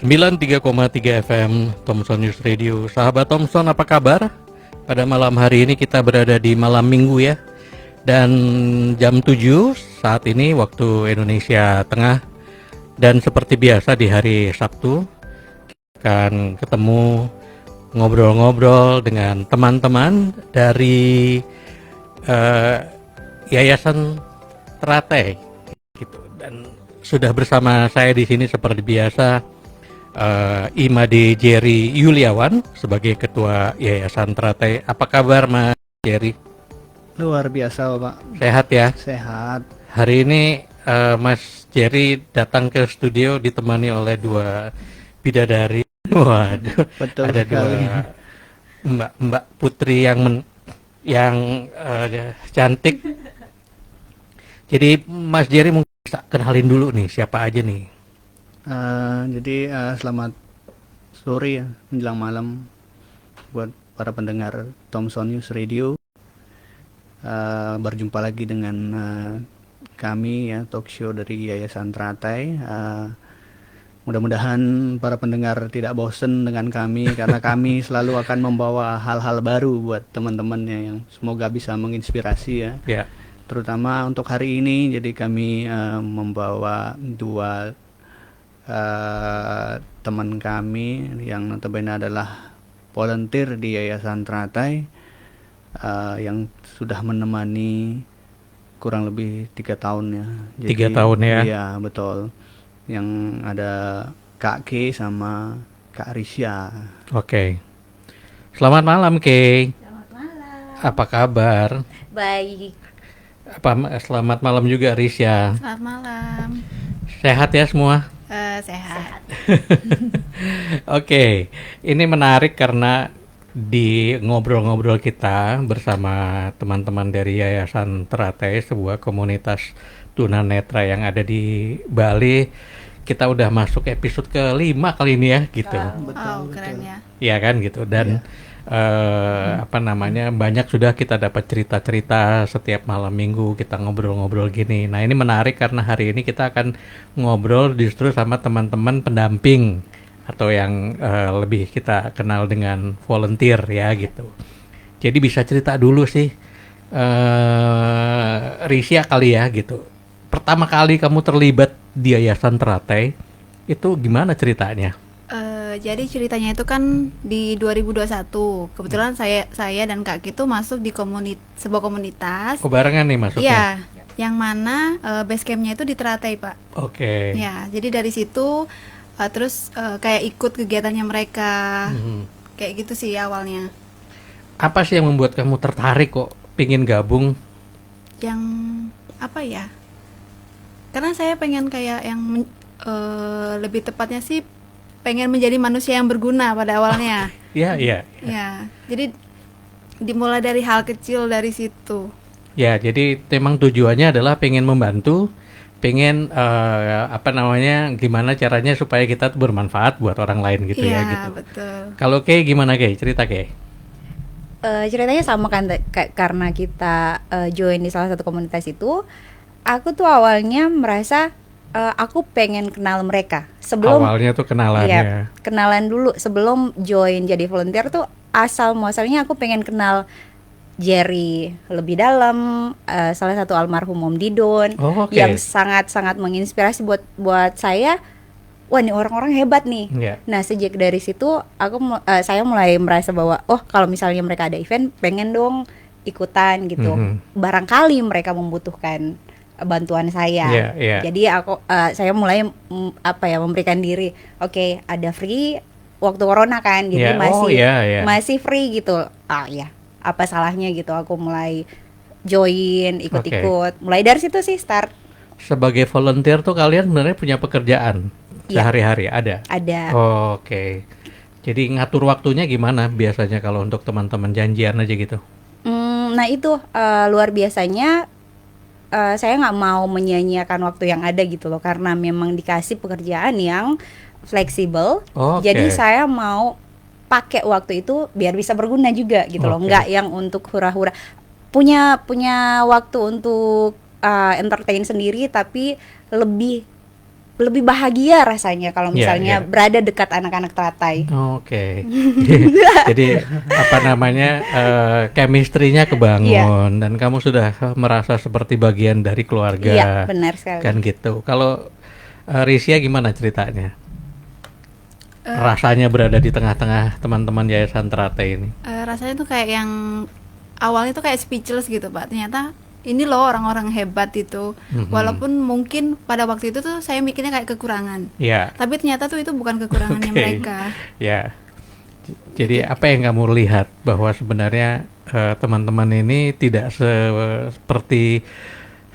93,3 FM Thompson News Radio. Sahabat Thompson, apa kabar? Pada malam hari ini kita berada di malam minggu ya. Dan jam 7 saat ini waktu Indonesia Tengah. Dan seperti biasa di hari Sabtu akan ketemu ngobrol-ngobrol dengan teman-teman dari Yayasan Teratai gitu. Dan sudah bersama saya di sini seperti biasa Imade Jerry Yuliawan sebagai Ketua Yayasan Teratai. Apa kabar Mas Jerry? Luar biasa Pak. Sehat ya? Sehat. Hari ini Mas Jerry datang ke studio ditemani oleh dua bidadari. Waduh, Betul ada sekali. dua Mbak Putri yang cantik. Jadi Mas Jerry mungkin bisa kenalin dulu nih siapa aja nih. Jadi selamat sore ya, menjelang malam buat para pendengar Thompson News Radio. Berjumpa lagi dengan kami ya, talk show dari Yayasan Teratai. Mudah-mudahan para pendengar tidak bosen dengan kami karena kami selalu akan membawa hal-hal baru buat teman-temannya yang semoga bisa menginspirasi ya. Ya. Terutama untuk hari ini, jadi kami membawa dua teman kami yang notabene adalah volunteer di Yayasan Teratai yang sudah menemani kurang lebih 3 tahun ya. Jadi, 3 tahun ya? Iya betul. Yang ada Kak K sama Kak Risya. Oke. Selamat malam Kay. Selamat malam. Apa kabar? Baik. Selamat malam juga Risya. Selamat malam. Sehat ya semua? Sehat. Oke, ini menarik karena di ngobrol-ngobrol kita bersama teman-teman dari Yayasan Teratai, sebuah komunitas tunanetra yang ada di Bali, kita udah masuk episode ke-5 kali ini ya, gitu. Wow, keren ya. Iya kan gitu, dan banyak sudah kita dapat cerita-cerita setiap malam minggu kita ngobrol-ngobrol gini. Nah ini menarik karena hari ini kita akan ngobrol justru sama teman-teman pendamping atau yang lebih kita kenal dengan volunteer ya gitu. Jadi bisa cerita dulu sih Risya kali ya gitu. Pertama kali kamu terlibat di Yayasan Teratai itu gimana ceritanya? Jadi ceritanya itu kan di 2021. Kebetulan saya dan Kak Ki itu masuk di sebuah komunitas. Oh barengan nih masuknya? Iya, yang mana base campnya itu di Teratai Pak. Oke. Ya, jadi dari situ terus kayak ikut kegiatannya mereka. Kayak gitu sih awalnya. Apa sih yang membuat kamu tertarik kok pingin gabung? Yang apa ya? Karena saya pengen kayak yang lebih tepatnya sih pengen menjadi manusia yang berguna pada awalnya. Iya. Ya, jadi dimulai dari hal kecil dari situ. Ya, jadi memang tujuannya adalah pengen membantu, pengen gimana caranya supaya kita tuh bermanfaat buat orang lain gitu ya gitu. Iya, betul. Kalau Kay gimana Kay? Cerita Kay. Ceritanya sama kan karena kita join di salah satu komunitas itu, aku tuh awalnya merasa aku pengen kenal mereka sebelum awalnya tuh kenalan ya. Kenalan dulu sebelum join jadi volunteer tuh asal muasalnya aku pengen kenal Jerry lebih dalam, salah satu almarhum Om Didon yang sangat-sangat menginspirasi buat saya. Wah, ini orang-orang hebat nih. Yeah. Nah, sejak dari situ saya mulai merasa bahwa kalau misalnya mereka ada event, pengen dong ikutan gitu. Barangkali mereka membutuhkan bantuan saya. Yeah. Jadi saya mulai memberikan diri. Oke, ada free waktu corona kan, jadi masih free gitu. Apa salahnya gitu aku mulai join, ikut-ikut. Mulai dari situ sih start. Sebagai volunteer tuh kalian sebenarnya punya pekerjaan sehari-hari ada? Ada. Oke. Jadi ngatur waktunya gimana biasanya kalau untuk teman-teman janjian aja gitu? Nah itu luar biasanya saya nggak mau menyia-nyiakan waktu yang ada gitu loh, karena memang dikasih pekerjaan yang fleksibel. Jadi saya mau pakai waktu itu biar bisa berguna juga gitu loh, nggak yang untuk hura-hura. Punya waktu untuk entertain sendiri, tapi lebih lebih bahagia rasanya kalau misalnya berada dekat anak-anak teratai. Oke. Jadi apa namanya, chemistry-nya kebangun dan kamu sudah merasa seperti bagian dari keluarga. Iya, benar sekali. Kan gitu. Kalau Risia gimana ceritanya? Rasanya berada di tengah-tengah teman-teman Yayasan Teratai ini? Rasanya tuh kayak yang awalnya tuh kayak speechless gitu Pak. Ternyata ini loh orang-orang hebat itu. Walaupun mungkin pada waktu itu tuh saya mikirnya kayak kekurangan. Tapi ternyata tuh itu bukan kekurangannya mereka. Jadi apa yang kamu lihat bahwa sebenarnya teman-teman ini tidak seperti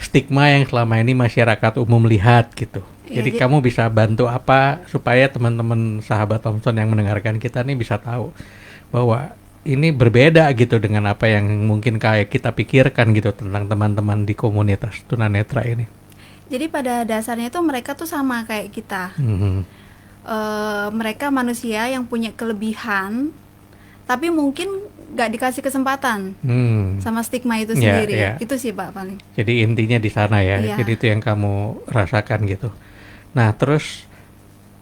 stigma yang selama ini masyarakat umum lihat gitu. Jadi kamu bisa bantu apa supaya teman-teman sahabat Thompson yang mendengarkan kita nih bisa tahu bahwa ini berbeda gitu dengan apa yang mungkin kayak kita pikirkan gitu tentang teman-teman di komunitas tunanetra ini. Jadi pada dasarnya itu mereka tuh sama kayak kita. Mereka manusia yang punya kelebihan, tapi mungkin nggak dikasih kesempatan sama stigma itu sendiri. Itu sih Pak paling. Jadi intinya di sana ya. Jadi itu yang kamu rasakan gitu. Nah terus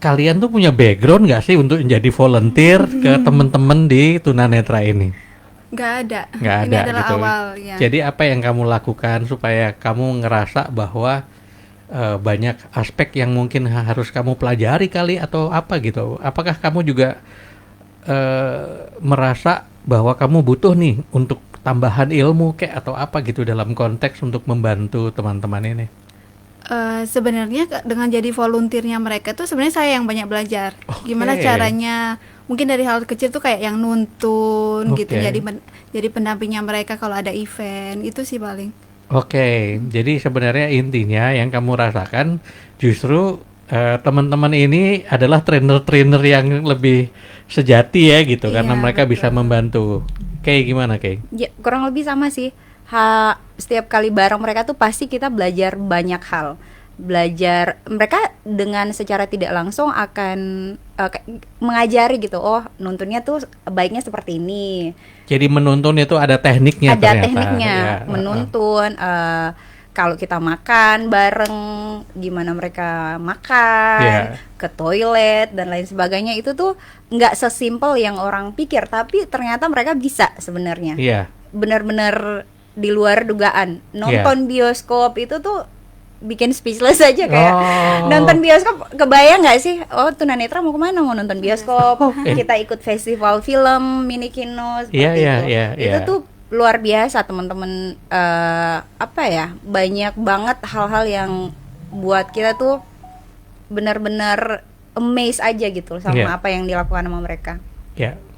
kalian tuh punya background nggak sih untuk menjadi volunteer ke teman-teman di tunanetra ini? Nggak ada. Ini adalah gitu. Awal. Jadi apa yang kamu lakukan supaya kamu ngerasa bahwa banyak aspek yang mungkin harus kamu pelajari kali atau apa gitu? Apakah kamu juga merasa bahwa kamu butuh nih untuk tambahan ilmu kayak atau apa gitu dalam konteks untuk membantu teman-teman ini? Sebenarnya dengan jadi volunteernya mereka tuh sebenarnya saya yang banyak belajar. Gimana caranya, mungkin dari hal kecil tuh kayak yang nuntun gitu, jadi pendampingnya mereka kalau ada event, itu sih paling. Jadi sebenarnya intinya yang kamu rasakan justru teman-teman ini adalah trainer-trainer yang lebih sejati ya gitu, karena mereka bisa membantu. Kayak gimana Kay? Ya, kurang lebih sama sih. Setiap kali bareng mereka tuh pasti kita belajar banyak hal. Belajar mereka dengan secara tidak langsung akan mengajari gitu. Oh, nuntunnya tuh baiknya seperti ini. Jadi menuntun itu ada tekniknya. Ada tekniknya. Menuntun. Kalau kita makan bareng, gimana mereka makan, ke toilet dan lain sebagainya, itu tuh nggak sesimpel yang orang pikir. Tapi ternyata mereka bisa sebenarnya. Benar-benar di luar dugaan. Nonton bioskop itu tuh bikin speechless aja kayak nonton bioskop. Kebayang nggak sih? Oh, tunanetra mau kemana? Mau nonton bioskop. Kita ikut festival film mini kino seperti itu. Itu tuh luar biasa teman-teman. Banyak banget hal-hal yang buat kita tuh benar-benar amazed aja gitu sama apa yang dilakukan sama mereka.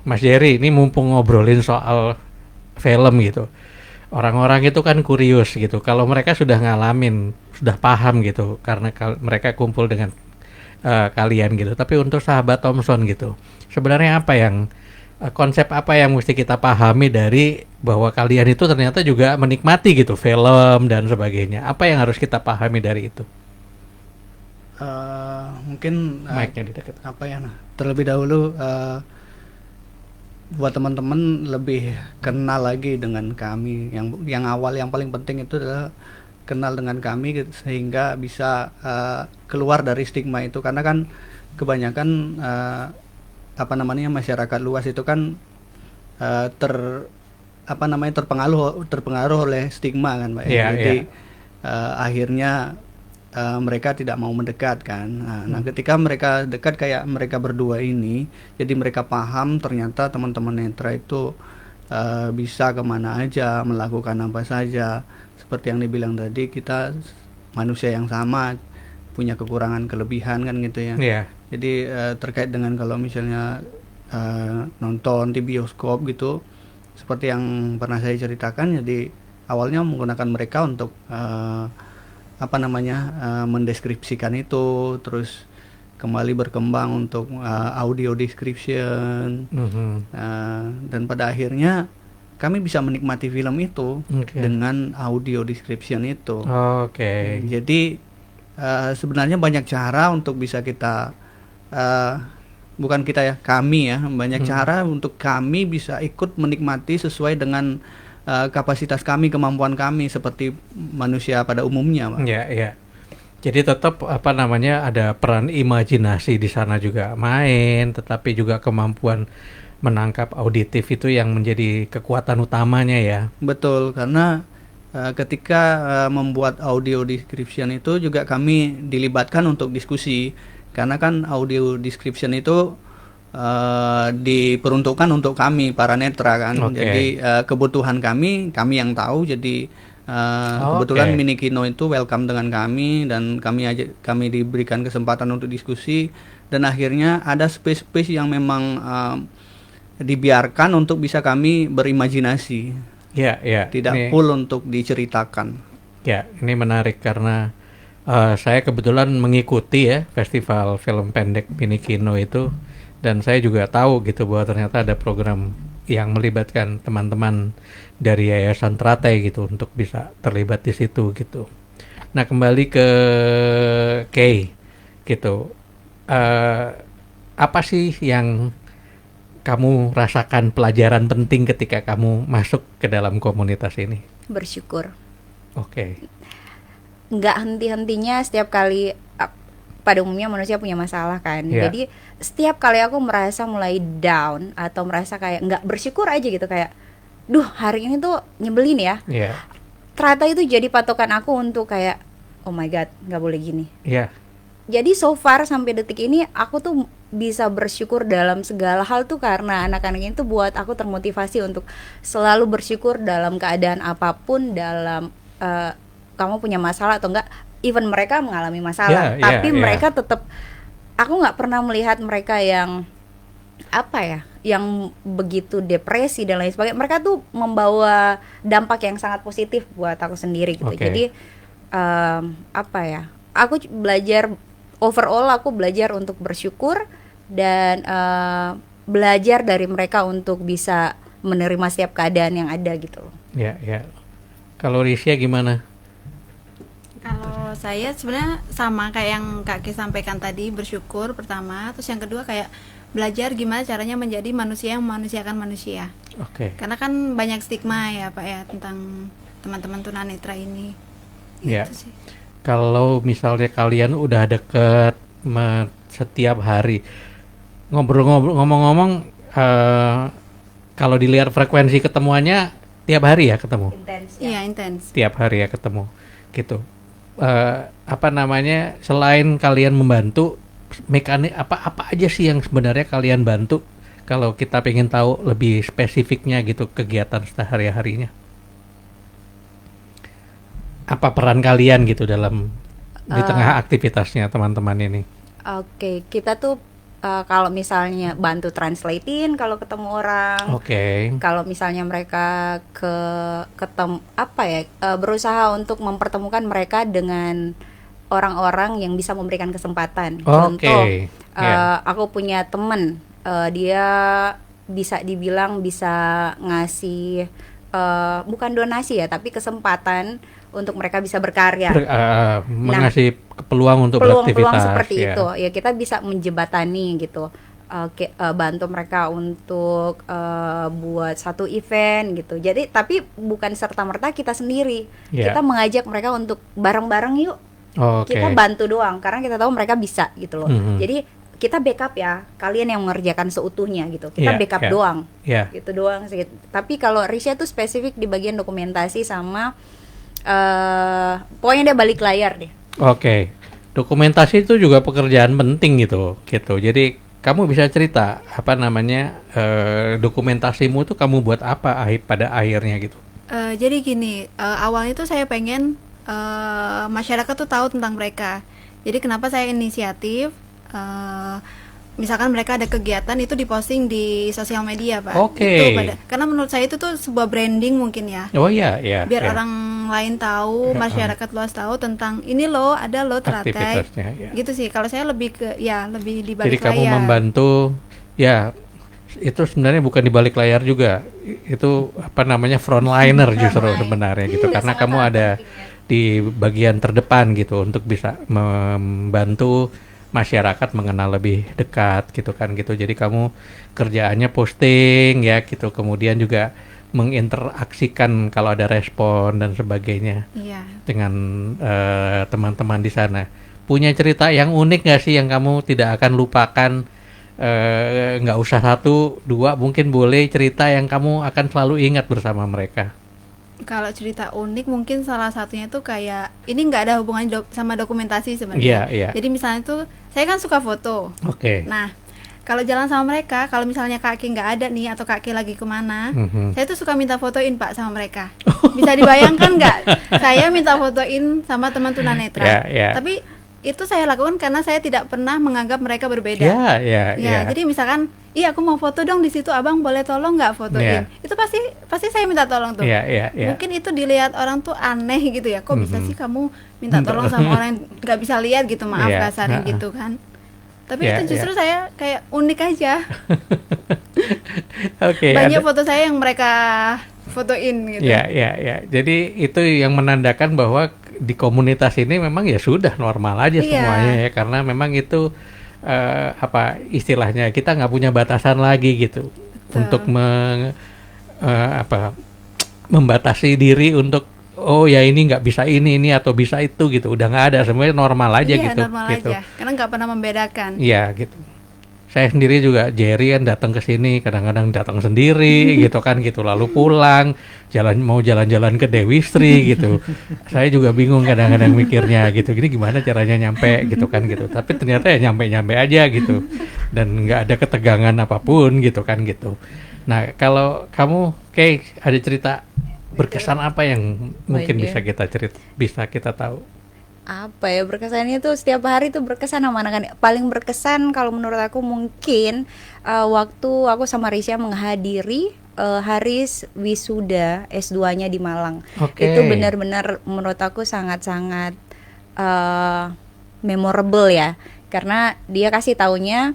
Mas Jerry, ini mumpung ngobrolin soal film gitu. Orang-orang itu kan kurius gitu. Kalau mereka sudah ngalamin, sudah paham gitu, karena mereka kumpul dengan kalian gitu. Tapi untuk sahabat Thompson gitu, sebenarnya apa yang konsep apa yang mesti kita pahami dari bahwa kalian itu ternyata juga menikmati gitu film dan sebagainya. Apa yang harus kita pahami dari itu? Mungkin terlebih dahulu. Buat teman-teman lebih kenal lagi dengan kami, yang awal yang paling penting itu adalah kenal dengan kami sehingga bisa keluar dari stigma itu, karena kan kebanyakan masyarakat luas itu kan terpengaruh oleh stigma kan Mbak. Jadi akhirnya mereka tidak mau mendekat kan. Nah, ketika mereka dekat kayak mereka berdua ini, jadi mereka paham ternyata teman-teman netra itu bisa kemana aja, melakukan apa saja. Seperti yang dibilang tadi, kita manusia yang sama, punya kekurangan kelebihan kan gitu ya. Jadi terkait dengan kalau misalnya nonton di bioskop gitu, seperti yang pernah saya ceritakan, jadi awalnya menggunakan mereka untuk mendeskripsikan itu, terus kembali berkembang untuk audio description, dan pada akhirnya kami bisa menikmati film itu dengan audio description itu. Jadi sebenarnya banyak cara untuk bisa kita, bukan kita ya, kami ya, banyak cara untuk kami bisa ikut menikmati sesuai dengan kapasitas kami, kemampuan kami seperti manusia pada umumnya, Pak. Jadi tetap apa namanya ada peran imajinasi di sana juga main, tetapi juga kemampuan menangkap auditif itu yang menjadi kekuatan utamanya ya. Betul, karena ketika membuat audio description itu juga kami dilibatkan untuk diskusi, karena kan audio description itu diperuntukkan untuk kami para netra kan. Jadi kebutuhan kami yang tahu. Jadi kebetulan Minikino itu welcome dengan kami, dan kami diberikan kesempatan untuk diskusi, dan akhirnya ada space yang memang dibiarkan untuk bisa kami berimajinasi. Tidak full untuk diceritakan. Ya, ini menarik karena saya kebetulan mengikuti ya festival film pendek Minikino itu, dan saya juga tahu gitu bahwa ternyata ada program yang melibatkan teman-teman dari Yayasan Teratai gitu untuk bisa terlibat di situ gitu. Nah, kembali ke Kay gitu. Apa sih yang kamu rasakan pelajaran penting ketika kamu masuk ke dalam komunitas ini? Bersyukur. Nggak henti-hentinya setiap kali. Pada umumnya manusia punya masalah kan. Jadi setiap kali aku merasa mulai down atau merasa kayak nggak bersyukur aja gitu, kayak duh hari ini tuh nyebelin ya. Ternyata itu jadi patokan aku untuk kayak oh my god, nggak boleh gini. Jadi so far sampai detik ini aku tuh bisa bersyukur dalam segala hal tuh karena anak-anak ini tuh buat aku termotivasi untuk selalu bersyukur dalam keadaan apapun, dalam kamu punya masalah atau enggak. Even mereka mengalami masalah, tapi mereka tetap, aku nggak pernah melihat mereka yang apa ya, yang begitu depresi dan lain sebagainya. Mereka tuh membawa dampak yang sangat positif buat aku sendiri gitu. Jadi apa ya, aku belajar overall, aku belajar untuk bersyukur dan belajar dari mereka untuk bisa menerima setiap keadaan yang ada gitu. Kalau Risya gimana? Kalau saya sebenarnya sama kayak yang Kak Ki sampaikan tadi, bersyukur pertama, terus yang kedua kayak belajar gimana caranya menjadi manusia yang memanusiakan manusia. Karena kan banyak stigma ya Pak ya tentang teman-teman tunanetra ini. Gitu sih. Kalau misalnya kalian udah deket setiap hari, ngomong-ngomong, kalau dilihat frekuensi ketemuannya tiap hari ya ketemu? Intens. Tiap hari ya ketemu, gitu. Apa namanya, selain kalian membantu mekanik apa aja sih yang sebenarnya kalian bantu kalau kita pengen tahu lebih spesifiknya gitu kegiatan sehari-harinya? Apa peran kalian gitu dalam di tengah aktivitasnya teman-teman ini? Kita tuh kalau misalnya bantu translatein kalau ketemu orang. Kalau misalnya mereka berusaha untuk mempertemukan mereka dengan orang-orang yang bisa memberikan kesempatan. Contoh, aku punya teman, dia bisa dibilang bisa ngasih bukan donasi ya, tapi kesempatan untuk mereka bisa berkarya, mengasih peluang untuk beraktivitas. Peluang seperti itu, ya kita bisa menjembatani gitu, bantu mereka untuk buat satu event gitu. Jadi tapi bukan serta-merta kita sendiri, kita mengajak mereka untuk bareng-bareng yuk, kita bantu doang, karena kita tahu mereka bisa gitu loh. Jadi kita backup ya, kalian yang mengerjakan seutuhnya gitu, kita backup doang, gitu doang sih. Tapi kalau Risya tuh spesifik di bagian dokumentasi sama pokoknya dia balik layar deh. Dokumentasi itu juga pekerjaan penting gitu. Jadi kamu bisa cerita apa namanya, dokumentasimu tuh kamu buat apa pada akhirnya gitu? Jadi gini, awalnya tuh saya pengen masyarakat tuh tahu tentang mereka. Jadi kenapa saya inisiatif, misalkan mereka ada kegiatan itu diposting di sosial media Pak. Karena menurut saya itu tuh sebuah branding mungkin ya. Biar orang lain tahu, masyarakat luas tahu tentang ini loh, ada loh Teratai. Gitu sih. Kalau saya lebih ke lebih di balik layar. Jadi kamu membantu itu sebenarnya bukan di balik layar juga. Itu apa namanya, frontliner justru sebenarnya gitu. Karena kamu ada di bagian terdepan gitu untuk bisa membantu masyarakat mengenal lebih dekat gitu kan gitu. Jadi kamu kerjaannya posting ya gitu, kemudian juga menginteraksikan kalau ada respon dan sebagainya Iya. dengan teman-teman di sana. Punya cerita yang unik nggak sih yang kamu tidak akan lupakan? Nggak usah 1, 2, mungkin boleh cerita yang kamu akan selalu ingat bersama mereka. Kalau cerita unik mungkin salah satunya tuh kayak ini nggak ada hubungannya sama dokumentasi sebenarnya. Iya, iya. Jadi misalnya tuh saya kan suka foto. Oke. Nah, kalau jalan sama mereka, kalau misalnya kaki nggak ada nih atau kaki lagi kemana, saya tuh suka minta fotoin Pak sama mereka. Bisa dibayangkan nggak? Saya minta fotoin sama teman tunanetra. Tapi itu saya lakukan karena saya tidak pernah menganggap mereka berbeda. Ya, jadi misalkan, aku mau foto dong di situ, abang boleh tolong nggak fotoin? Itu pasti saya minta tolong tuh. Mungkin itu dilihat orang tuh aneh gitu ya. Kok bisa sih kamu minta tolong sama orang yang nggak bisa lihat gitu, maaf kasarnya gitu kan. Tapi itu justru saya kayak unik aja. Banyak foto saya yang mereka fotoin gitu. Ya. Jadi itu yang menandakan bahwa di komunitas ini memang ya sudah normal aja semuanya ya, karena memang itu istilahnya kita nggak punya batasan lagi gitu. Betul. Untuk membatasi diri untuk ini nggak bisa ini atau bisa itu gitu, udah nggak ada, semuanya normal aja gitu. Normal aja, karena nggak pernah membedakan. Iya gitu. Saya sendiri juga, Jerry kan datang ke sini kadang-kadang datang sendiri gitu kan gitu, lalu pulang mau jalan-jalan ke Dewi Sri gitu. Saya juga bingung kadang-kadang mikirnya gitu, gini gimana caranya nyampe gitu kan gitu. Tapi ternyata ya nyampe aja gitu, dan nggak ada ketegangan apapun gitu kan gitu. Nah kalau kamu kayak ada cerita berkesan apa yang mungkin bisa kita tahu? Apa ya berkesannya tuh, setiap hari tuh berkesan sama anak-anak. Paling berkesan kalau menurut aku mungkin waktu aku sama Risha menghadiri Haris wisuda S2-nya di Malang. Itu benar-benar menurut aku sangat-sangat memorable ya, karena dia kasih taunya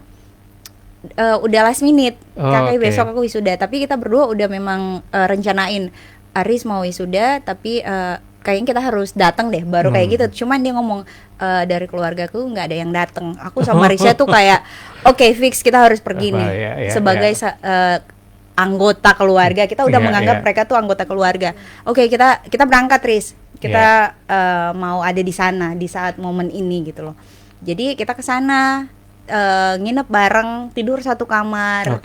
udah last minute, kakak besok aku wisuda, tapi kita berdua udah memang rencanain Haris mau wisuda, tapi kayaknya kita harus datang deh baru kayak gitu. Cuman dia ngomong dari keluargaku nggak ada yang datang. Aku sama Risha tuh kayak fix kita harus pergi nih sebagai anggota keluarga. Kita udah menganggap mereka tuh anggota keluarga. Kita berangkat, Riz. Kita mau ada di sana di saat momen ini gitu loh. Jadi kita ke sana, nginep bareng, tidur satu kamar.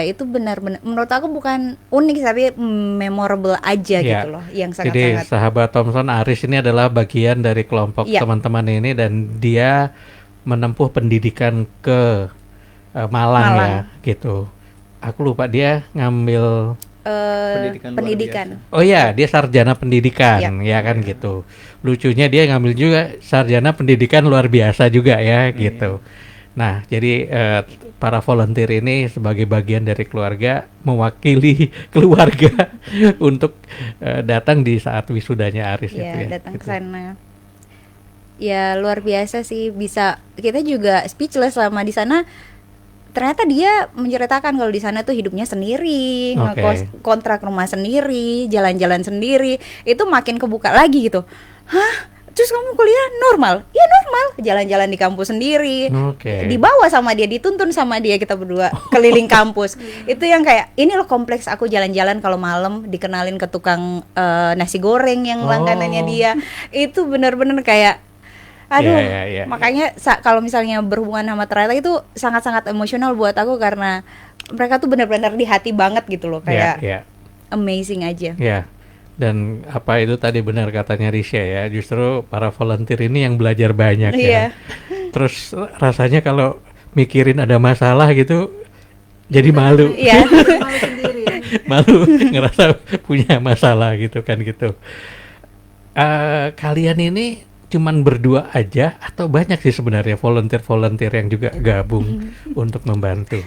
Itu benar-benar menurut aku bukan unik tapi memorable aja gitu loh, yang sangat-sangat. Jadi sahabat Thompson, Aris ini adalah bagian dari kelompok teman-teman ini, dan dia menempuh pendidikan ke Malang ya gitu. Aku lupa dia ngambil pendidikan. Oh ya, dia sarjana pendidikan ya kan gitu. Lucunya dia ngambil juga sarjana pendidikan luar biasa juga ya gitu. Nah, jadi para volunteer ini sebagai bagian dari keluarga, mewakili keluarga untuk datang di saat wisudanya Aris itu ya. Datang ke sana. Ya luar biasa sih, bisa kita juga speechless selama di sana. Ternyata dia menceritakan kalau di sana tuh hidupnya sendiri, ngekos, kontrak rumah sendiri, jalan-jalan sendiri. Itu makin kebuka lagi gitu. Hah? Terus kamu kuliah normal? Ya normal, jalan-jalan di kampus sendiri, dibawa sama dia, dituntun sama dia, kita berdua keliling kampus. Itu yang kayak, ini loh kompleks aku jalan-jalan kalau malam, dikenalin ke tukang nasi goreng yang langganannya dia. Itu benar-benar kayak, aduh, makanya kalau misalnya berhubungan sama Trata itu sangat-sangat emosional buat aku, karena mereka tuh benar-benar di hati banget gitu loh, kayak amazing aja. Dan apa itu tadi benar katanya Risha ya, justru para volunteer ini yang belajar banyak ya. Terus rasanya kalau mikirin ada masalah gitu jadi malu. Malu sendiri. Malu ngerasa punya masalah gitu kan gitu. Kalian ini cuman berdua aja atau banyak sih sebenarnya volunteer yang juga gabung untuk membantu?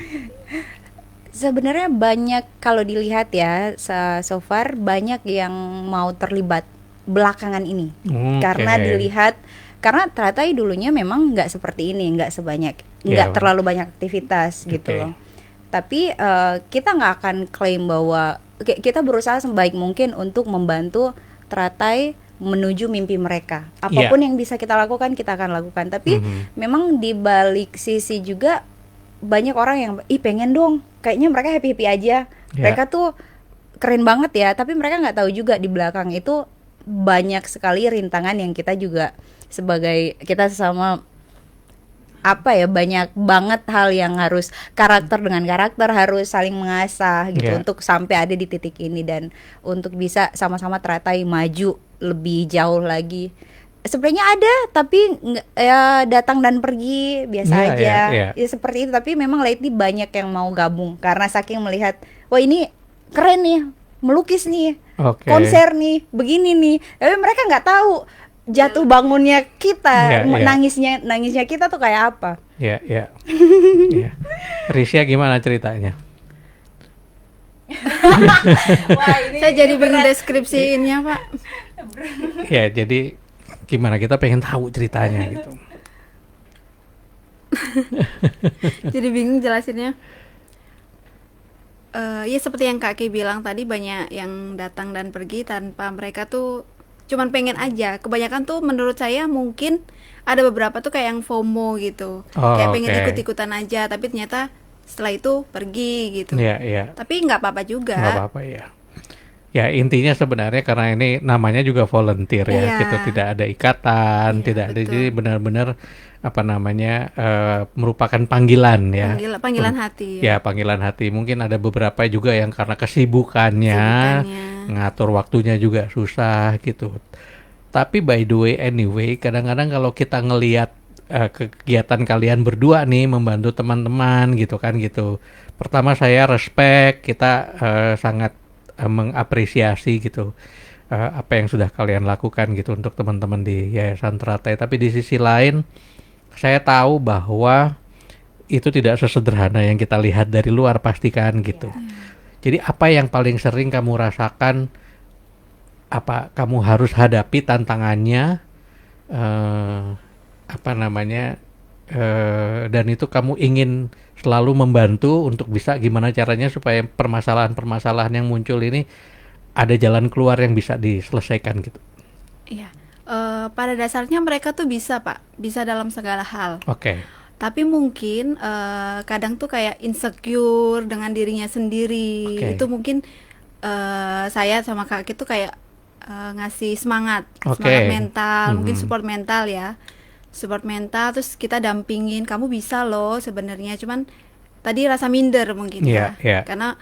Sebenarnya banyak, kalau dilihat ya so far banyak yang mau terlibat belakangan ini. Karena dilihat, karena ternyata dulunya memang nggak seperti ini, nggak sebanyak, nggak terlalu banyak aktivitas gitu loh. Tapi kita nggak akan klaim bahwa kita berusaha sebaik mungkin untuk membantu Teratai menuju mimpi mereka. Apapun yang bisa kita lakukan, kita akan lakukan. Tapi memang di balik sisi juga banyak orang yang pengen dong, kayaknya mereka happy-happy aja, Mereka tuh keren banget ya, tapi mereka nggak tahu juga di belakang itu banyak sekali rintangan yang kita juga sebagai kita sesama banyak banget hal yang harus karakter dengan karakter harus saling mengasah gitu untuk sampai ada di titik ini dan untuk bisa sama-sama teratai maju lebih jauh lagi. Sebenarnya ada tapi ya datang dan pergi biasa aja. Ya seperti itu, tapi memang lately banyak yang mau gabung karena saking melihat wah ini keren nih, melukis nih, konser nih, begini nih. Tapi mereka nggak tahu jatuh bangunnya kita, nangisnya kita tuh kayak apa. Iya. Risya gimana ceritanya? Wah, saya jadi mendeskripsiinnya, Pak. Ya, jadi gimana, kita pengen tahu ceritanya gitu. Jadi bingung jelasinnya. Ya seperti yang Kak Ki bilang tadi, banyak yang datang dan pergi tanpa mereka tuh cuman pengen aja. Kebanyakan tuh menurut saya mungkin ada beberapa tuh kayak yang FOMO gitu, kayak pengen ikut-ikutan aja, tapi ternyata setelah itu pergi gitu. Tapi nggak apa-apa juga. Nggak apa-apa ya. Ya intinya sebenarnya karena ini namanya juga volunteer ya, gitu, tidak ada ikatan, tidak ada, jadi benar-benar merupakan panggilan ya. Panggilan hati. Ya panggilan hati. Mungkin ada beberapa juga yang karena kesibukannya. Ngatur waktunya juga susah gitu. Tapi by the way anyway, kadang-kadang kalau kita ngelihat kegiatan kalian berdua nih membantu teman-teman gitu kan gitu. Pertama saya respect, kita sangat mengapresiasi gitu apa yang sudah kalian lakukan gitu untuk teman-teman di Yayasan Teratai. Tapi di sisi lain saya tahu bahwa itu tidak sesederhana yang kita lihat dari luar pastikan gitu. Jadi apa yang paling sering kamu rasakan, apa kamu harus hadapi tantangannya, dan itu kamu ingin selalu membantu untuk bisa gimana caranya supaya permasalahan-permasalahan yang muncul ini ada jalan keluar yang bisa diselesaikan gitu. Iya, pada dasarnya mereka tuh bisa Pak, bisa dalam segala hal. Tapi mungkin kadang tuh kayak insecure dengan dirinya sendiri. Itu mungkin saya sama Kak itu kayak ngasih semangat mental, mungkin support mental ya. Support mental, terus kita dampingin, kamu bisa loh sebenarnya. Cuman tadi rasa minder mungkin karena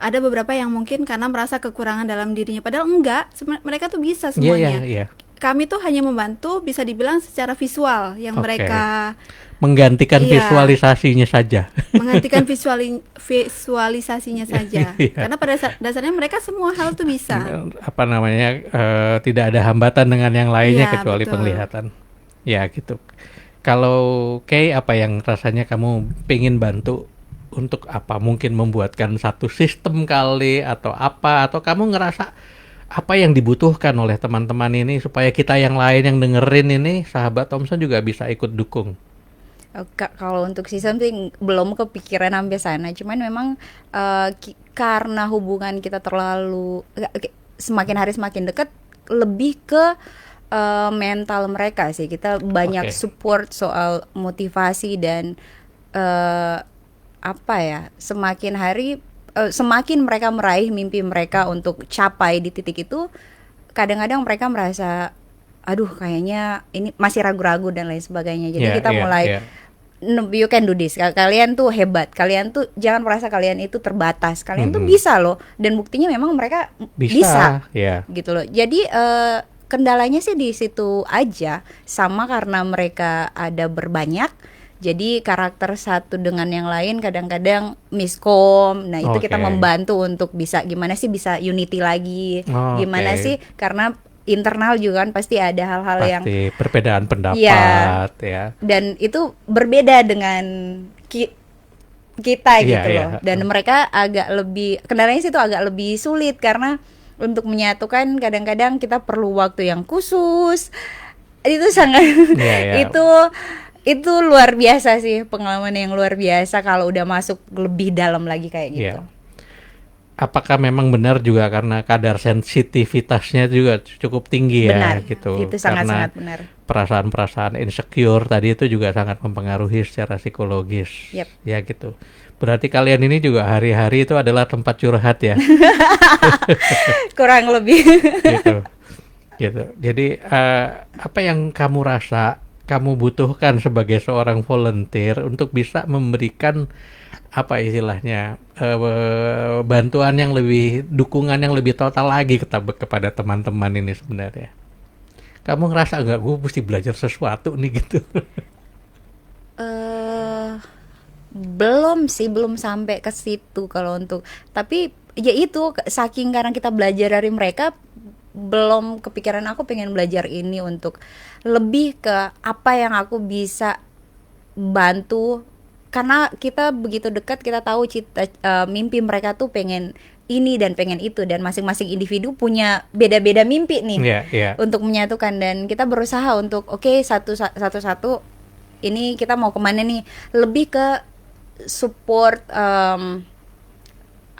ada beberapa yang mungkin karena merasa kekurangan dalam dirinya, padahal enggak, mereka tuh bisa semuanya. Kami tuh hanya membantu, bisa dibilang secara visual yang mereka menggantikan visualisasinya saja. Menggantikan visualisasinya saja. Karena pada dasarnya mereka semua hal tuh bisa. Tidak ada hambatan dengan yang lainnya kecuali penglihatan. Ya gitu. Kalau Kay, apa yang rasanya kamu pengen bantu untuk apa? Mungkin membuatkan satu sistem kali atau apa? Atau kamu ngerasa apa yang dibutuhkan oleh teman-teman ini supaya kita yang lain yang dengerin ini, sahabat Thompson juga bisa ikut dukung? Kalau untuk sistem sih belum kepikiran sampai sana. Cuman memang karena hubungan kita terlalu semakin hari semakin dekat, lebih ke mental mereka sih. Kita banyak support soal motivasi dan semakin hari semakin mereka meraih mimpi mereka untuk capai di titik itu, kadang-kadang mereka merasa aduh kayaknya ini masih ragu-ragu dan lain sebagainya. Jadi kita mulai no, you can do this. Kalian tuh hebat. Kalian tuh jangan merasa kalian itu terbatas. Kalian tuh bisa loh, dan buktinya memang mereka bisa. Gitu loh. Jadi kendalanya sih di situ aja, sama karena mereka ada berbanyak, jadi karakter satu dengan yang lain kadang-kadang miskom. Nah itu kita membantu untuk bisa gimana sih bisa unity lagi, gimana sih, karena internal juga kan pasti ada hal-hal yang perbedaan pendapat ya. Dan itu berbeda dengan kita gitu loh. Dan mereka agak lebih, kendalanya sih itu agak lebih sulit karena untuk menyatukan kadang-kadang kita perlu waktu yang khusus. Itu sangat itu luar biasa sih, pengalaman yang luar biasa kalau udah masuk lebih dalam lagi kayak gitu. Apakah memang benar juga karena kadar sensitivitasnya juga cukup tinggi benar, gitu? Itu sangat-sangat benar. Perasaan-perasaan insecure tadi itu juga sangat mempengaruhi secara psikologis. Ya gitu. Berarti kalian ini juga hari-hari itu adalah tempat curhat ya? Kurang lebih. Gitu. Gitu. Jadi apa yang kamu rasa kamu butuhkan sebagai seorang volunteer untuk bisa memberikan apa istilahnya bantuan yang lebih, dukungan yang lebih total lagi kepada teman-teman ini sebenarnya? Kamu ngerasa nggak gue mesti belajar sesuatu nih gitu? Belum sih, belum sampai ke situ kalau untuk, tapi ya itu saking karena kita belajar dari mereka, belum kepikiran aku pengen belajar ini untuk lebih ke apa yang aku bisa bantu, karena kita begitu dekat, kita tahu mimpi mereka tuh pengen ini dan pengen itu, dan masing-masing individu punya beda-beda mimpi nih untuk menyatukan, dan kita berusaha untuk satu-satu ini kita mau kemana nih, lebih ke support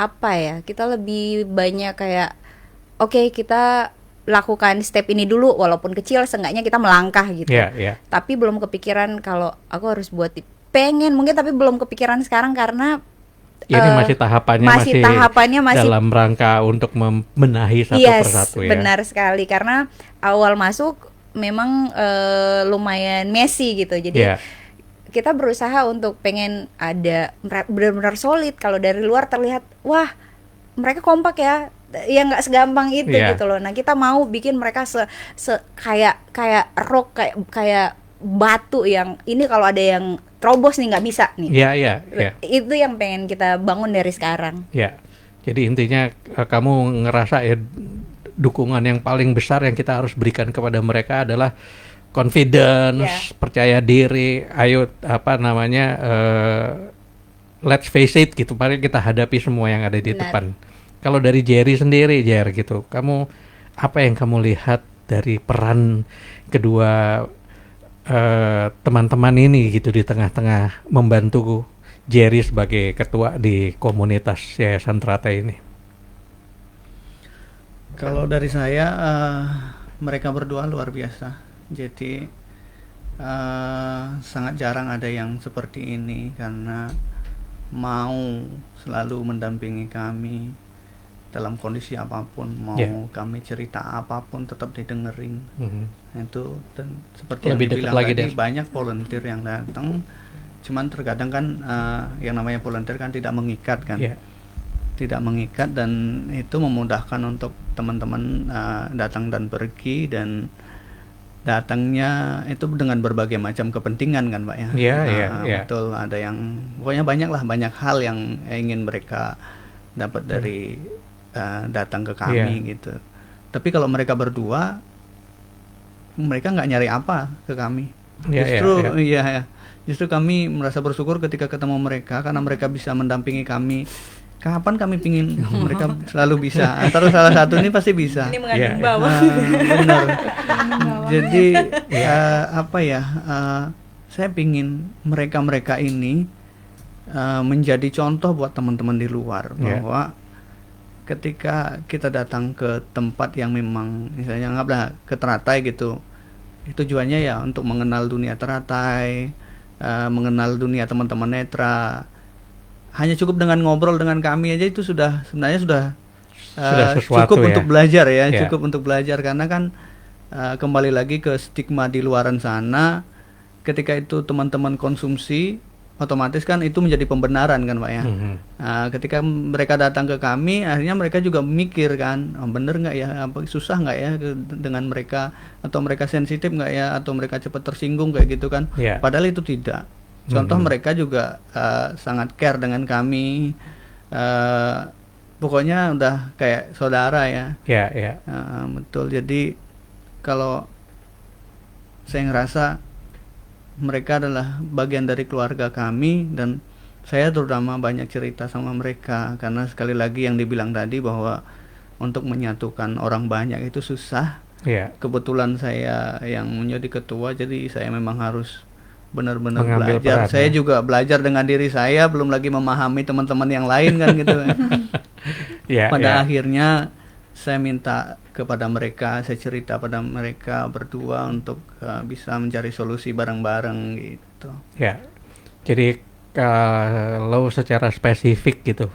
apa ya, kita lebih banyak kayak kita lakukan step ini dulu walaupun kecil, seenggaknya kita melangkah gitu. Tapi belum kepikiran kalau aku harus buat pengen mungkin, tapi belum kepikiran sekarang karena ini masih tahapannya masih dalam rangka untuk membenahi satu persatu ya. Benar sekali, karena awal masuk memang lumayan messy gitu, jadi kita berusaha untuk pengen ada benar-benar solid. Kalau dari luar terlihat wah mereka kompak ya nggak segampang itu gitu loh. Nah kita mau bikin mereka kayak rock, kayak batu yang ini kalau ada yang terobos nih nggak bisa nih. Itu yang pengen kita bangun dari sekarang. Jadi intinya kamu ngerasa ya dukungan yang paling besar yang kita harus berikan kepada mereka adalah confidence, percaya diri. Ayo let's face it gitu, mari kita hadapi semua yang ada di depan. Kalau dari Jerry sendiri, gitu, kamu apa yang kamu lihat dari peran kedua teman-teman ini gitu di tengah-tengah membantu Jerry sebagai ketua di komunitas Yayasan Teratai ini? Kalau dari saya, mereka berdua luar biasa. Jadi sangat jarang ada yang seperti ini, karena mau selalu mendampingi kami dalam kondisi apapun, mau kami cerita apapun tetap didengerin. Itu dan seperti lebih yang dibilang tadi, banyak volunteer yang datang, cuman terkadang kan yang namanya volunteer kan tidak mengikat kan, tidak mengikat, dan itu memudahkan untuk teman-teman datang dan pergi, dan datangnya itu dengan berbagai macam kepentingan kan Pak ya. Betul, ada yang pokoknya banyak hal yang ingin mereka dapat dari datang ke kami gitu. Tapi kalau mereka berdua, mereka nggak nyari apa ke kami. Justru kami merasa bersyukur ketika ketemu mereka, karena mereka bisa mendampingi kami. Kapan kami pingin mereka selalu bisa. Antara salah satu ini pasti bisa. Ini mengandung bawah. Benar. Jadi saya pingin mereka ini menjadi contoh buat teman-teman di luar, bahwa ketika kita datang ke tempat yang memang misalnya anggaplah ke Teratai gitu, itu tujuannya ya untuk mengenal dunia Teratai, mengenal dunia teman-teman netra. Hanya cukup dengan ngobrol dengan kami aja itu sebenarnya sudah cukup untuk belajar ya, cukup untuk belajar, karena kan kembali lagi ke stigma di luaran sana, ketika itu teman-teman konsumsi, otomatis kan itu menjadi pembenaran kan Pak ya. Ketika mereka datang ke kami, akhirnya mereka juga mikir kan, bener nggak ya, susah nggak ya dengan mereka, atau mereka sensitif nggak ya, atau mereka cepat tersinggung kayak gitu kan. Padahal itu tidak. Contoh mereka juga sangat care dengan kami, pokoknya udah kayak saudara ya. Betul. Jadi kalau saya ngerasa mereka adalah bagian dari keluarga kami, dan saya terutama banyak cerita sama mereka, karena sekali lagi yang dibilang tadi bahwa untuk menyatukan orang banyak itu susah. Kebetulan saya yang menjadi ketua, jadi saya memang harus benar-benar belajar. Saya juga belajar dengan diri saya, belum lagi memahami teman-teman yang lain kan gitu. Pada akhirnya saya minta kepada mereka, saya cerita pada mereka berdua untuk bisa mencari solusi bareng-bareng gitu. Jadi kalau secara spesifik gitu,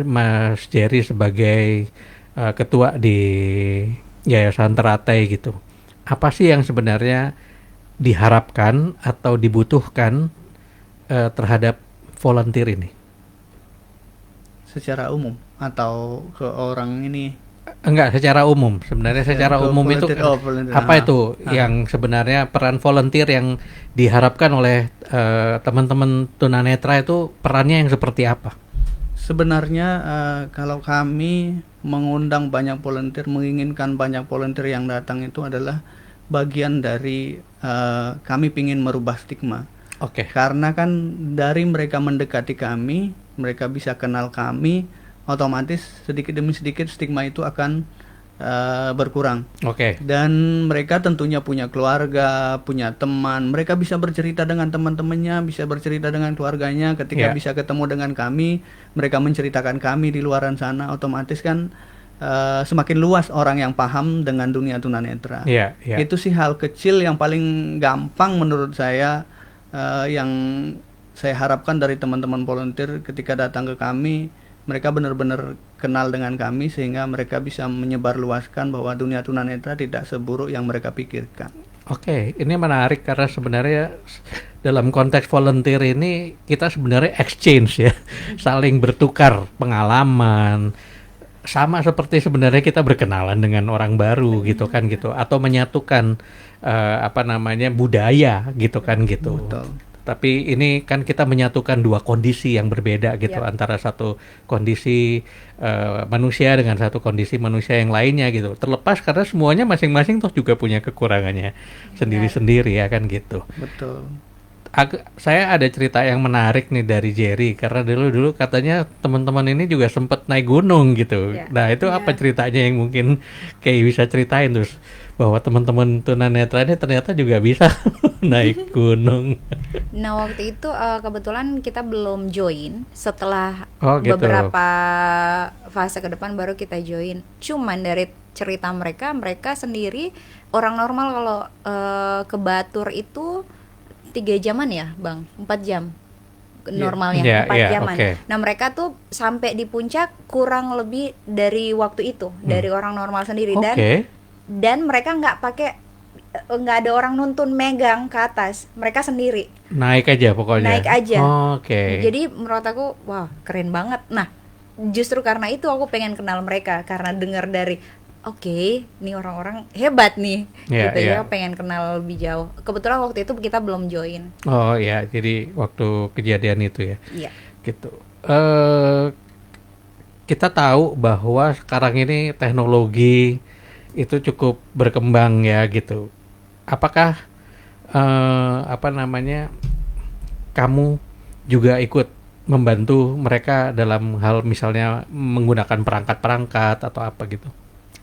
Mas Jerry sebagai ketua di Yayasan Teratai gitu, apa sih yang sebenarnya diharapkan atau dibutuhkan terhadap volunteer ini? Secara umum atau ke orang ini? Enggak, secara umum. Sebenarnya secara umum itu apa itu yang sebenarnya peran volunteer yang diharapkan oleh teman-teman tunanetra itu perannya yang seperti apa? Sebenarnya kalau kami mengundang banyak volunteer, menginginkan banyak volunteer yang datang itu adalah bagian dari kami ingin merubah stigma. Oke. Karena kan dari mereka mendekati kami, mereka bisa kenal kami, otomatis sedikit demi sedikit stigma itu akan berkurang. Oke. Dan mereka tentunya punya keluarga, punya teman. Mereka bisa bercerita dengan teman-temannya, bisa bercerita dengan keluarganya. Ketika bisa ketemu dengan kami, mereka menceritakan kami di luaran sana, otomatis kan semakin luas orang yang paham dengan dunia tunanetra. Itu sih hal kecil yang paling gampang menurut saya, yang saya harapkan dari teman-teman volunteer ketika datang ke kami. Mereka benar-benar kenal dengan kami sehingga mereka bisa menyebarluaskan bahwa dunia tunanetra tidak seburuk yang mereka pikirkan. Oke, ini menarik karena sebenarnya dalam konteks volunteer ini kita sebenarnya exchange ya, saling bertukar pengalaman. Sama seperti sebenarnya kita berkenalan dengan orang baru gitu kan gitu, atau menyatukan budaya gitu kan gitu. Betul. Tapi ini kan kita menyatukan dua kondisi yang berbeda gitu, antara satu kondisi manusia dengan satu kondisi manusia yang lainnya gitu. Terlepas karena semuanya masing-masing toh juga punya kekurangannya sendiri-sendiri ya kan gitu. Betul. Saya ada cerita yang menarik nih dari Jerry karena dulu katanya teman-teman ini juga sempat naik gunung gitu. Nah itu apa ceritanya yang mungkin kayak bisa ceritain terus? Bahwa teman-teman tunanetra ini ternyata juga bisa naik gunung. Nah waktu itu kebetulan kita belum join, setelah gitu. Beberapa fase ke depan baru kita join. Cuman dari cerita mereka sendiri orang normal kalau ke Batur itu 3 jaman ya Bang, 4 jam normalnya, 4 jaman. Nah mereka tuh sampai di puncak kurang lebih dari waktu itu, dari orang normal sendiri. Dan mereka nggak ada orang nuntun megang ke atas, mereka sendiri naik aja pokoknya. Jadi menurut aku wah keren banget. Nah justru karena itu aku pengen kenal mereka, karena dengar dari ini orang-orang hebat nih ya, pengen kenal lebih jauh. Kebetulan waktu itu kita belum join. Jadi waktu kejadian itu ya gitu. Kita tahu bahwa sekarang ini teknologi itu cukup berkembang ya gitu. Apakah kamu juga ikut membantu mereka dalam hal misalnya menggunakan perangkat-perangkat atau apa gitu?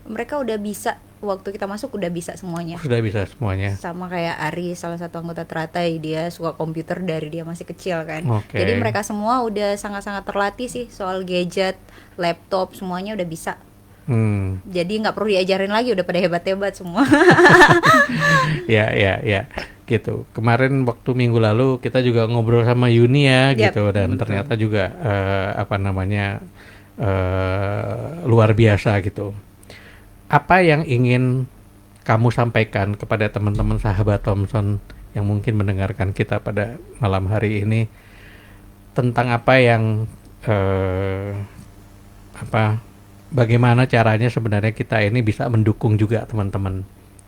Mereka udah bisa, waktu kita masuk udah bisa semuanya. Sudah bisa semuanya. Sama kayak Ari, salah satu anggota Teratai, dia suka komputer dari dia masih kecil kan. Jadi mereka semua udah sangat-sangat terlatih sih soal gadget, laptop, semuanya udah bisa. Jadi nggak perlu diajarin lagi, udah pada hebat-hebat semua. Ya gitu. Kemarin waktu minggu lalu kita juga ngobrol sama Yuni ya gitu, dan ternyata juga luar biasa gitu. Apa yang ingin kamu sampaikan kepada teman-teman sahabat Thompson yang mungkin mendengarkan kita pada malam hari ini tentang apa yang bagaimana caranya sebenarnya kita ini bisa mendukung juga teman-teman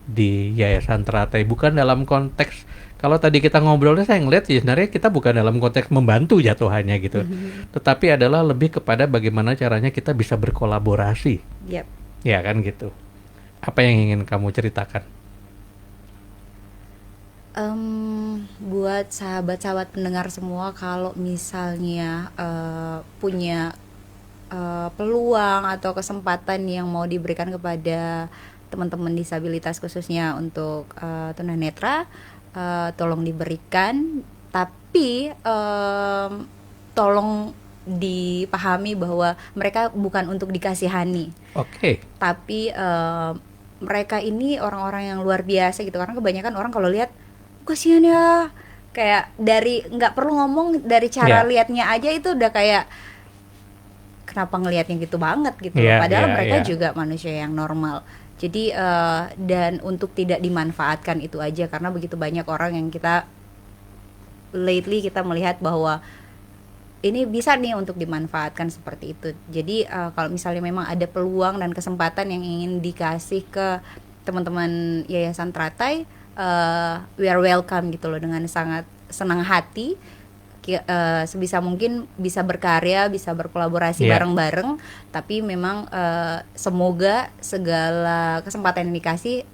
di Yayasan Teratai, bukan dalam konteks, kalau tadi kita ngobrolnya saya ngeliat ya sebenarnya kita bukan dalam konteks membantu jatuhannya gitu, tetapi adalah lebih kepada bagaimana caranya kita bisa berkolaborasi. Ya kan gitu. Apa yang ingin kamu ceritakan? Buat sahabat-sahabat pendengar semua, kalau misalnya punya peluang atau kesempatan yang mau diberikan kepada teman-teman disabilitas khususnya untuk tunanetra, tolong diberikan, tapi tolong dipahami bahwa mereka bukan untuk dikasihani. Tapi mereka ini orang-orang yang luar biasa gitu, karena kebanyakan orang kalau lihat kasihan ya, kayak dari nggak perlu ngomong, dari cara liatnya aja itu udah kayak kenapa ngelihatnya gitu banget gitu loh. Padahal mereka juga manusia yang normal. Jadi dan untuk tidak dimanfaatkan itu aja, karena begitu banyak orang yang kita lately kita melihat bahwa ini bisa nih untuk dimanfaatkan seperti itu. Jadi kalau misalnya memang ada peluang dan kesempatan yang ingin dikasih ke teman-teman Yayasan Teratai, we are welcome gitu loh, dengan sangat senang hati. Sebisa mungkin bisa berkarya, bisa berkolaborasi bareng-bareng, tapi memang semoga segala kesempatan yang dikasih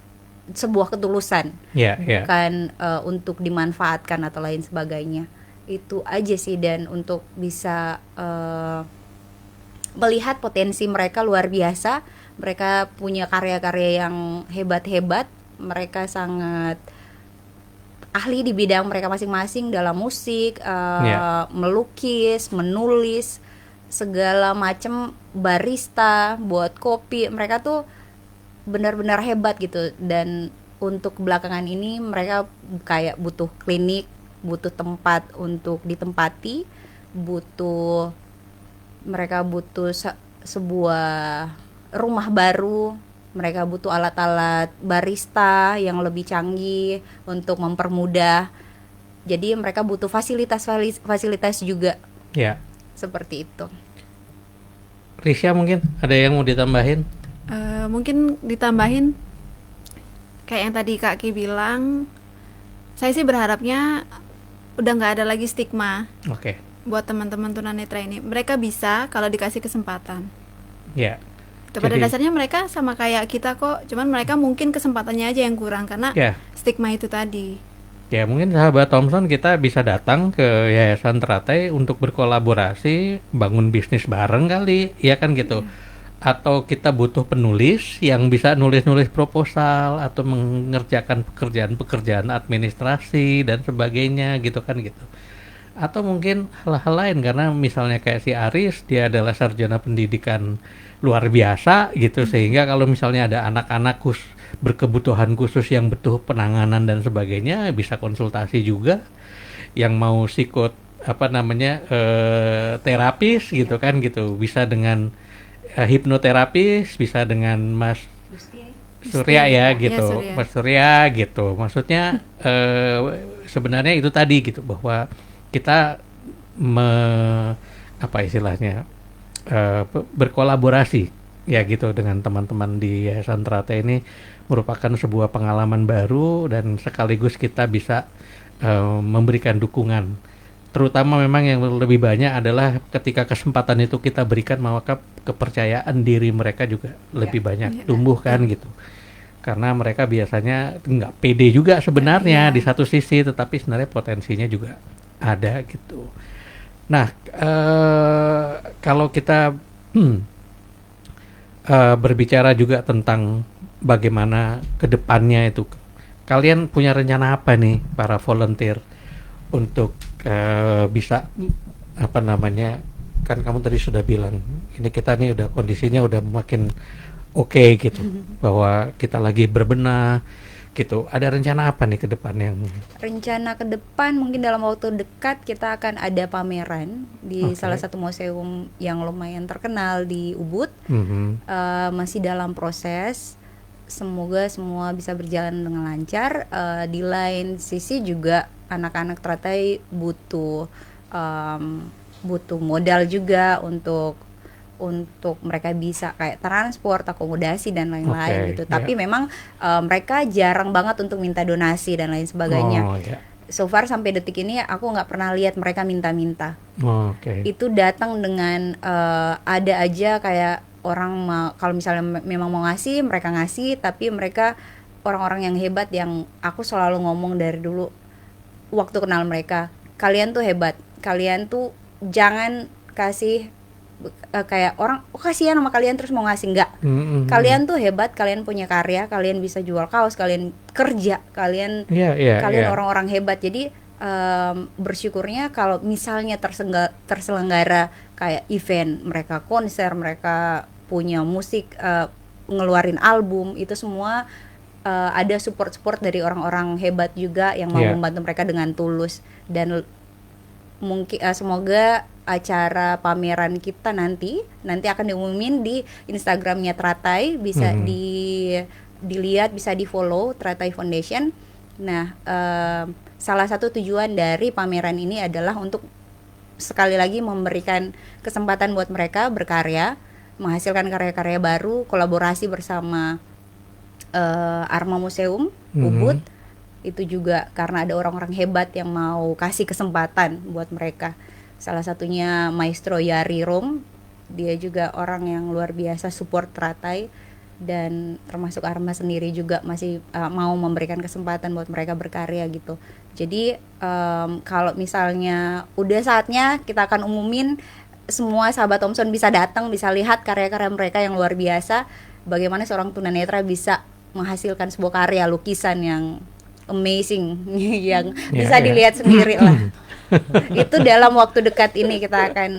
sebuah ketulusan, bukan untuk dimanfaatkan atau lain sebagainya. Itu aja sih. Dan untuk bisa melihat potensi mereka luar biasa, mereka punya karya-karya yang hebat-hebat, mereka sangat ahli di bidang mereka masing-masing dalam musik, melukis, menulis, segala macam, barista, buat kopi, mereka tuh benar-benar hebat gitu. Dan untuk belakangan ini mereka kayak butuh klinik, butuh tempat untuk ditempati, mereka butuh sebuah rumah baru. Mereka butuh alat-alat barista yang lebih canggih untuk mempermudah. Jadi mereka butuh fasilitas juga. Seperti itu. Risha, mungkin ada yang mau ditambahin? Mungkin ditambahin kayak yang tadi Kak Ki bilang, saya sih berharapnya udah nggak ada lagi stigma. Buat teman-teman tunanetra ini, mereka bisa kalau dikasih kesempatan. Pada dasarnya mereka sama kayak kita kok, cuman mereka mungkin kesempatannya aja yang kurang karena stigma itu tadi. Mungkin sahabat Thompson, kita bisa datang ke Yayasan Teratai untuk berkolaborasi, bangun bisnis bareng kali, ya kan gitu. Atau kita butuh penulis yang bisa nulis-nulis proposal atau mengerjakan pekerjaan-pekerjaan administrasi dan sebagainya gitu kan gitu. Atau mungkin hal-hal lain, karena misalnya kayak si Aris, dia adalah sarjana pendidikan luar biasa gitu, sehingga kalau misalnya ada anak-anak berkebutuhan khusus yang butuh penanganan dan sebagainya, bisa konsultasi juga. Yang mau terapis gitu kan gitu, bisa dengan hipnoterapis, bisa dengan Mas Surya ya gitu, Mas Surya gitu. Maksudnya sebenarnya itu tadi gitu, bahwa kita berkolaborasi ya gitu dengan teman-teman di Yayasan Teratai ini merupakan sebuah pengalaman baru, dan sekaligus kita bisa memberikan dukungan. Terutama memang yang lebih banyak adalah ketika kesempatan itu kita berikan, maka kepercayaan diri mereka juga lebih banyak tumbuh kan gitu. Karena mereka biasanya nggak pede juga sebenarnya di satu sisi, tetapi sebenarnya potensinya juga ada gitu. Nah, kalau kita berbicara juga tentang bagaimana kedepannya itu, kalian punya rencana apa nih para volunteer untuk bisa kan kamu tadi sudah bilang ini kita nih udah kondisinya udah makin oke gitu, bahwa kita lagi berbenah gitu. Ada rencana apa nih ke depan Rencana ke depan mungkin dalam waktu dekat kita akan ada pameran di salah satu museum yang lumayan terkenal di Ubud. Masih dalam proses. Semoga semua bisa berjalan dengan lancar. Di lain sisi juga anak-anak Teratai butuh modal juga untuk mereka bisa kayak transport, akomodasi dan lain-lain gitu. Tapi memang mereka jarang banget untuk minta donasi dan lain sebagainya. So far sampai detik ini aku nggak pernah lihat mereka minta-minta. Itu datang dengan ada aja kayak orang kalau misalnya memang mau ngasih, mereka ngasih. Tapi mereka orang-orang yang hebat, yang aku selalu ngomong dari dulu waktu kenal mereka, kalian tuh hebat, kalian tuh jangan kasih kayak orang kasihan sama kalian terus mau ngasih, enggak. Kalian tuh hebat, kalian punya karya, kalian bisa jual kaos, kalian kerja, kalian orang-orang hebat. Jadi bersyukurnya kalau misalnya terselenggara kayak event, mereka konser, mereka punya musik, ngeluarin album, itu semua ada support dari orang-orang hebat juga yang mau membantu mereka dengan tulus. Dan mungkin semoga acara pameran kita nanti akan diumumin di Instagramnya Teratai, bisa dilihat, bisa di follow Teratai Foundation. Nah, salah satu tujuan dari pameran ini adalah untuk sekali lagi memberikan kesempatan buat mereka berkarya, menghasilkan karya-karya baru, kolaborasi bersama Arma Museum Ubud. Itu juga karena ada orang-orang hebat yang mau kasih kesempatan buat mereka. Salah satunya Maestro Yari Rom, dia juga orang yang luar biasa support Teratai, dan termasuk Arma sendiri juga masih mau memberikan kesempatan buat mereka berkarya gitu. Jadi kalau misalnya udah saatnya, kita akan umumin, semua sahabat Thompson bisa datang, bisa lihat karya-karya mereka yang luar biasa, bagaimana seorang tunanetra bisa menghasilkan sebuah karya lukisan yang amazing yang bisa dilihat sendiri lah. Itu dalam waktu dekat ini kita akan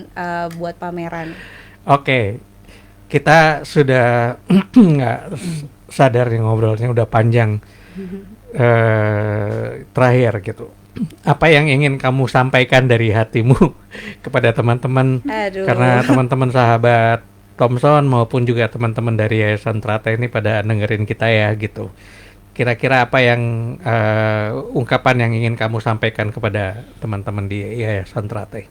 buat pameran. Oke, kita sudah nggak sadar nih ngobrolnya udah panjang. Terakhir gitu, apa yang ingin kamu sampaikan dari hatimu kepada teman-teman? Karena teman-teman sahabat Thompson maupun juga teman-teman dari Yayasan Teratai ini pada dengerin kita ya gitu. Kira-kira apa yang ungkapan yang ingin kamu sampaikan kepada teman-teman di Yayasan Teratai?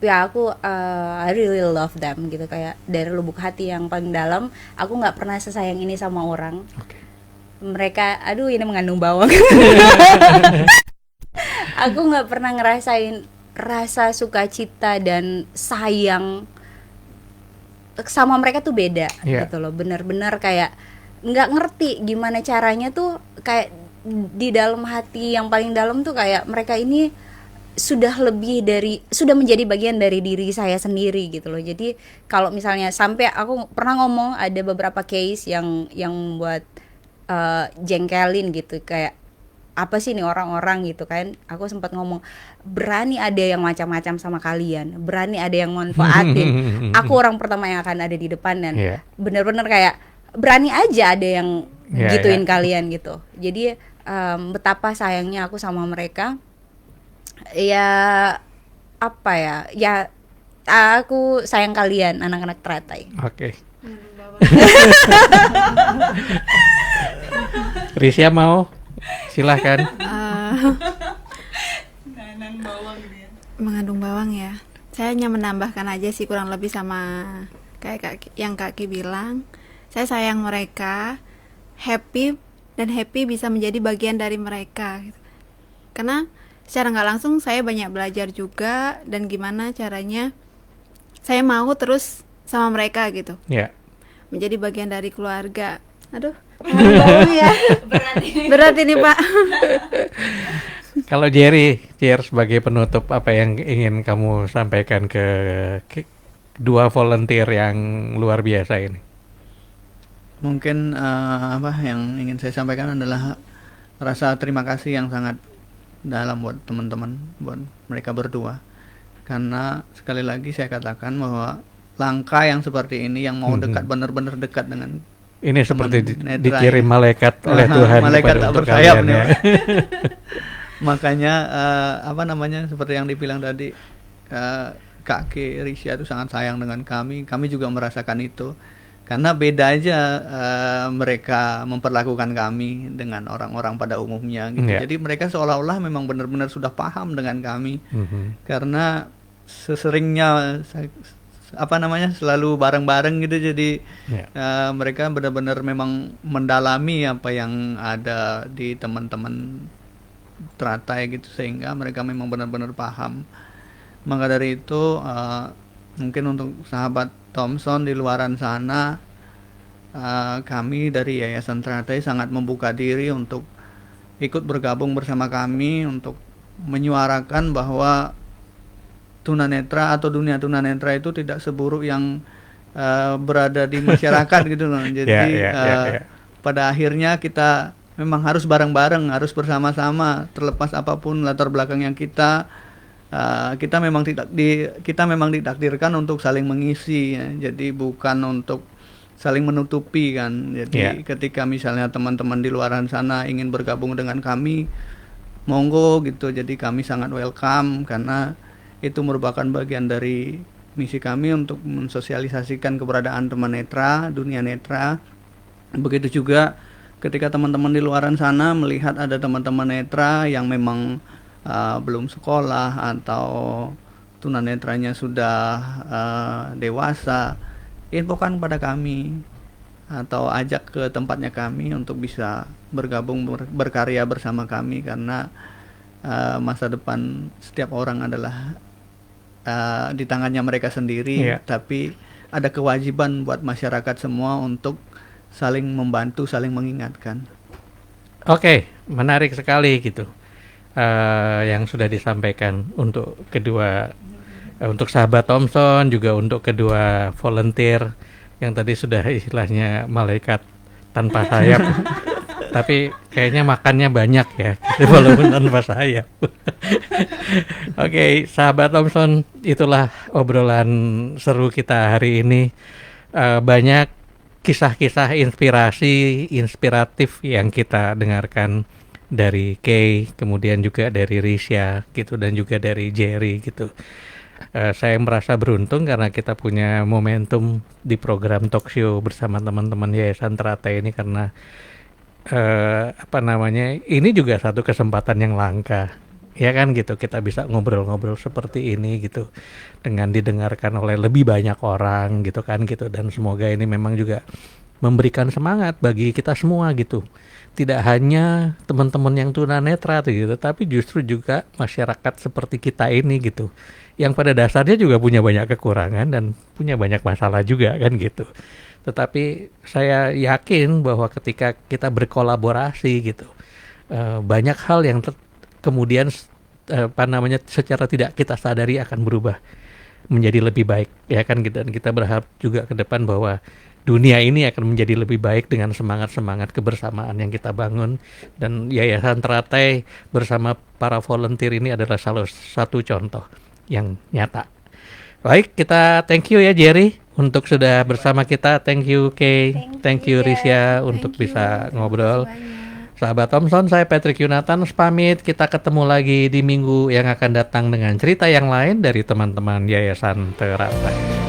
Ya aku I really love them gitu, kayak dari lubuk hati yang paling dalam. Aku nggak pernah sesayang ini sama orang. Mereka, aduh ini mengandung bawang. Aku nggak pernah ngerasain rasa sukacita dan sayang sama mereka tuh beda gitu loh. Benar-benar kayak nggak ngerti gimana caranya tuh, kayak di dalam hati yang paling dalam tuh kayak mereka ini sudah menjadi bagian dari diri saya sendiri gitu loh. Jadi kalau misalnya sampai aku pernah ngomong, ada beberapa case yang buat jengkelin gitu, kayak apa sih nih orang-orang gitu kan. Aku sempat ngomong, berani ada yang macam-macam sama kalian, berani ada yang manfaatin, aku orang pertama yang akan ada di depan. Dan bener-bener kayak berani aja ada yang gituin kalian gitu. Jadi betapa sayangnya aku sama mereka. Ya apa ya aku sayang kalian anak-anak Teratai. Oke. Risya mau? Silahkan. Mengandung bawang ya. Saya hanya menambahkan aja sih, kurang lebih sama kayak yang Kak Ki bilang. Saya sayang mereka, happy bisa menjadi bagian dari mereka. Karena secara nggak langsung saya banyak belajar juga, dan gimana caranya saya mau terus sama mereka gitu. Menjadi bagian dari keluarga. Aduh. Ya. Berat ini Pak. Kalau Jerry sebagai penutup, apa yang ingin kamu sampaikan ke dua volunteer yang luar biasa ini? Mungkin apa yang ingin saya sampaikan adalah rasa terima kasih yang sangat dalam buat teman-teman, buat mereka berdua. Karena sekali lagi saya katakan bahwa langkah yang seperti ini, yang mau dekat, benar-benar dekat dengan ini seperti dikirim malaikat oleh Tuhan, malaikat tak untuk bersayap kalian, nih. ya. Makanya seperti yang dibilang tadi, Kak Ki Risya itu sangat sayang dengan kami juga merasakan itu. Karena beda aja mereka memperlakukan kami dengan orang-orang pada umumnya gitu. Jadi mereka seolah-olah memang benar-benar sudah paham dengan kami. Karena seseringnya selalu bareng-bareng gitu. Jadi mereka benar-benar memang mendalami apa yang ada di teman-teman Teratai gitu, sehingga mereka memang benar-benar paham. Maka dari itu mungkin untuk sahabat Thompson di luaran sana, kami dari Yayasan Teratai sangat membuka diri untuk ikut bergabung bersama kami untuk menyuarakan bahwa tunanetra atau dunia tunanetra itu tidak seburuk yang berada di masyarakat gitu loh. Jadi pada akhirnya kita memang harus bareng-bareng, harus bersama-sama, terlepas apapun latar belakang yang kita memang ditakdirkan untuk saling mengisi ya. Jadi bukan untuk saling menutupi kan. Jadi ketika misalnya teman-teman di luaran sana ingin bergabung dengan kami, monggo gitu. Jadi kami sangat welcome karena itu merupakan bagian dari misi kami untuk mensosialisasikan keberadaan teman netra, dunia netra. Begitu juga ketika teman-teman di luaran sana melihat ada teman-teman netra yang memang belum sekolah atau tunanetranya sudah dewasa, infokan kepada kami atau ajak ke tempatnya kami untuk bisa bergabung berkarya bersama kami, karena masa depan setiap orang adalah di tangannya mereka sendiri, tapi ada kewajiban buat masyarakat semua untuk saling membantu, saling mengingatkan. Oke, menarik sekali gitu yang sudah disampaikan untuk kedua, untuk sahabat Thompson, juga untuk kedua volunteer yang tadi sudah istilahnya malaikat tanpa sayap. Tapi kayaknya makannya banyak ya, walaupun tanpa sayap. Oke, sahabat Thompson, itulah obrolan seru kita hari ini. Banyak kisah-kisah inspiratif yang kita dengarkan dari Kay, kemudian juga dari Risha gitu, dan juga dari Jerry gitu. Saya merasa beruntung karena kita punya momentum di program talk show bersama teman-teman Yayasan Teratai ini, karena ini juga satu kesempatan yang langka, ya kan gitu, kita bisa ngobrol-ngobrol seperti ini gitu dengan didengarkan oleh lebih banyak orang gitu kan gitu. Dan semoga ini memang juga memberikan semangat bagi kita semua gitu, tidak hanya teman-teman yang tunanetra gitu, tapi justru juga masyarakat seperti kita ini gitu, yang pada dasarnya juga punya banyak kekurangan dan punya banyak masalah juga kan gitu. Tetapi saya yakin bahwa ketika kita berkolaborasi gitu, banyak hal yang kemudian secara tidak kita sadari akan berubah menjadi lebih baik, ya kan gitu. Dan kita berharap juga ke depan bahwa dunia ini akan menjadi lebih baik dengan semangat-semangat kebersamaan yang kita bangun. Dan Yayasan Teratai bersama para volunteer ini adalah salah satu contoh yang nyata. Baik, kita thank you ya Jerry untuk sudah bersama kita. Thank you Kay, thank you Risha untuk bisa ngobrol. Sahabat Thompson, saya Patrick Yunatan pamit. Kita ketemu lagi di minggu yang akan datang dengan cerita yang lain dari teman-teman Yayasan Teratai.